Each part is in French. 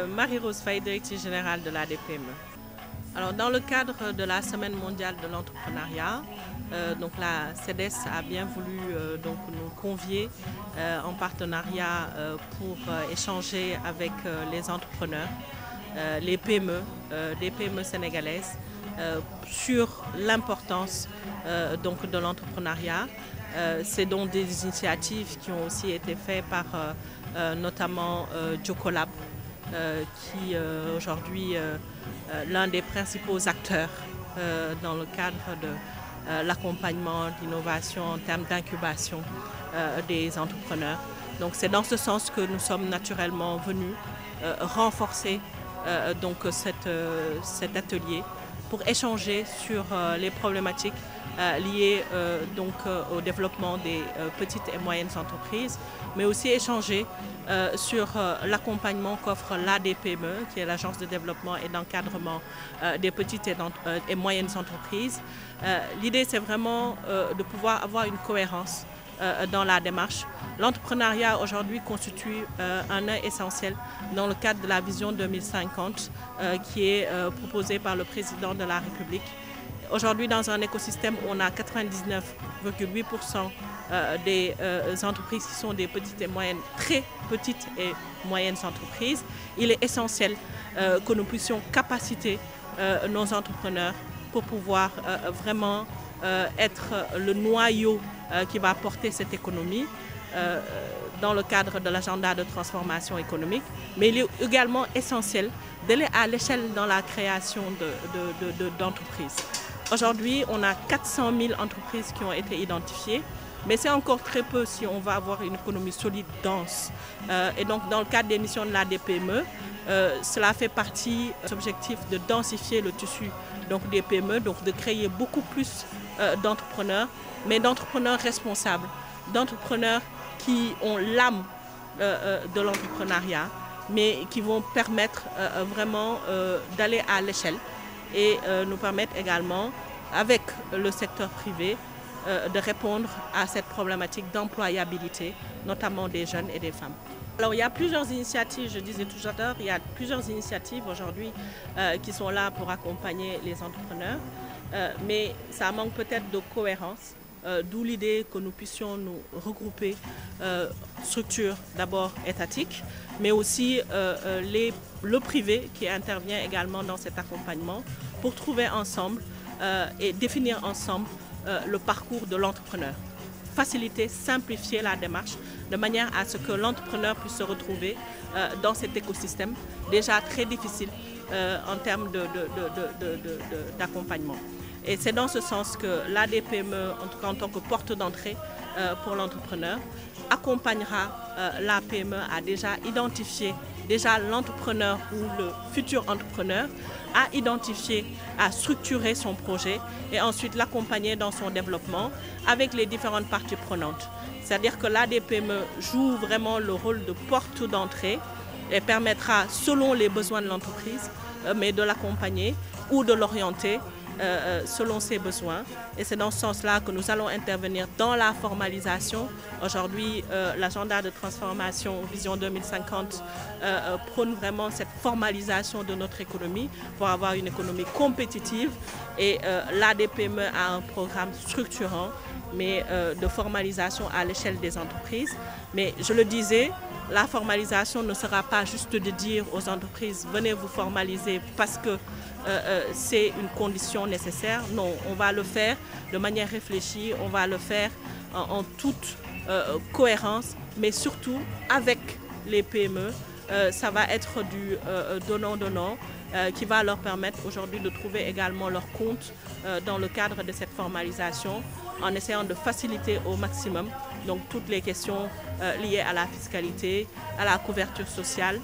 Marie-Rose Faye, directrice générale de l'ADPME. Alors, dans le cadre de la Semaine mondiale de l'entrepreneuriat, donc la CEDES a bien voulu donc nous convier en partenariat pour échanger avec les entrepreneurs, les PME, des PME sénégalaises, sur l'importance donc de l'entrepreneuriat. C'est donc des initiatives qui ont aussi été faites par notamment Jocolab, qui aujourd'hui l'un des principaux acteurs dans le cadre de l'accompagnement, d'innovation en termes d'incubation des entrepreneurs. Donc c'est dans ce sens que nous sommes naturellement venus renforcer donc cet atelier pour échanger sur les problématiques liées donc au développement des petites et moyennes entreprises, mais aussi échanger sur l'accompagnement qu'offre l'ADPME, qui est l'Agence de développement et d'encadrement des petites et moyennes entreprises. L'idée, c'est vraiment de pouvoir avoir une cohérence dans la démarche. L'entrepreneuriat aujourd'hui constitue un nœud essentiel dans le cadre de la vision 2050 qui est proposée par le président de la République. Aujourd'hui, dans un écosystème où on a 99,8% des entreprises qui sont des petites et moyennes, très petites et moyennes entreprises, il est essentiel que nous puissions capaciter nos entrepreneurs pour pouvoir vraiment être le noyau qui va porter cette économie dans le cadre de l'agenda de transformation économique. Mais il est également essentiel d'aller à l'échelle dans la création d'entreprises. Aujourd'hui, on a 400 000 entreprises qui ont été identifiées, mais c'est encore très peu si on va avoir une économie solide, dense. Et donc, dans le cadre des missions de l'ADPME, cela fait partie de l'objectif de densifier le tissu donc, des PME, donc de créer beaucoup plus d'entrepreneurs, mais d'entrepreneurs responsables, d'entrepreneurs qui ont l'âme de l'entrepreneuriat, mais qui vont permettre vraiment d'aller à l'échelle et nous permettre également, avec le secteur privé, de répondre à cette problématique d'employabilité, notamment des jeunes et des femmes. Alors il y a plusieurs initiatives, je disais tout à l'heure, il y a plusieurs initiatives aujourd'hui qui sont là pour accompagner les entrepreneurs, mais ça manque peut-être de cohérence. D'où l'idée que nous puissions nous regrouper structures d'abord étatiques, mais aussi le privé qui intervient également dans cet accompagnement pour trouver ensemble et définir ensemble le parcours de l'entrepreneur. Faciliter, simplifier la démarche de manière à ce que l'entrepreneur puisse se retrouver dans cet écosystème déjà très difficile en termes d'accompagnement. Et c'est dans ce sens que l'ADPME, en tout cas en tant que porte d'entrée pour l'entrepreneur, accompagnera la PME à déjà identifier l'entrepreneur ou le futur entrepreneur, à identifier, à structurer son projet et ensuite l'accompagner dans son développement avec les différentes parties prenantes. C'est-à-dire que l'ADPME joue vraiment le rôle de porte d'entrée et permettra, selon les besoins de l'entreprise, mais de l'accompagner ou de l'orienter selon ses besoins. Et c'est dans ce sens-là que nous allons intervenir dans la formalisation. Aujourd'hui, l'agenda de transformation Vision 2050 prône vraiment cette formalisation de notre économie pour avoir une économie compétitive. Et l'ADPME a un programme structurant, mais de formalisation à l'échelle des entreprises. Mais je le disais, la formalisation ne sera pas juste de dire aux entreprises « venez vous formaliser parce que c'est une condition nécessaire ». Non, on va le faire de manière réfléchie, on va le faire en toute cohérence, mais surtout avec les PME. Ça va être du donnant-donnant qui va leur permettre aujourd'hui de trouver également leur compte dans le cadre de cette formalisation en essayant de faciliter au maximum donc toutes les questions liées à la fiscalité, à la couverture sociale,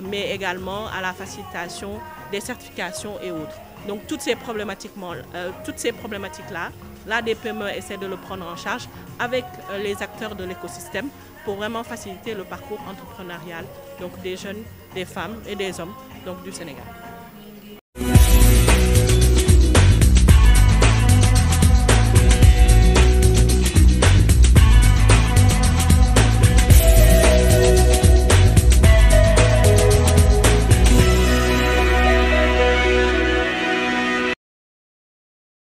mais également à la facilitation des certifications et autres. Donc toutes ces problématiques-là, l'ADPME essaie de le prendre en charge avec les acteurs de l'écosystème pour vraiment faciliter le parcours entrepreneurial donc des jeunes, des femmes et des hommes donc, du Sénégal.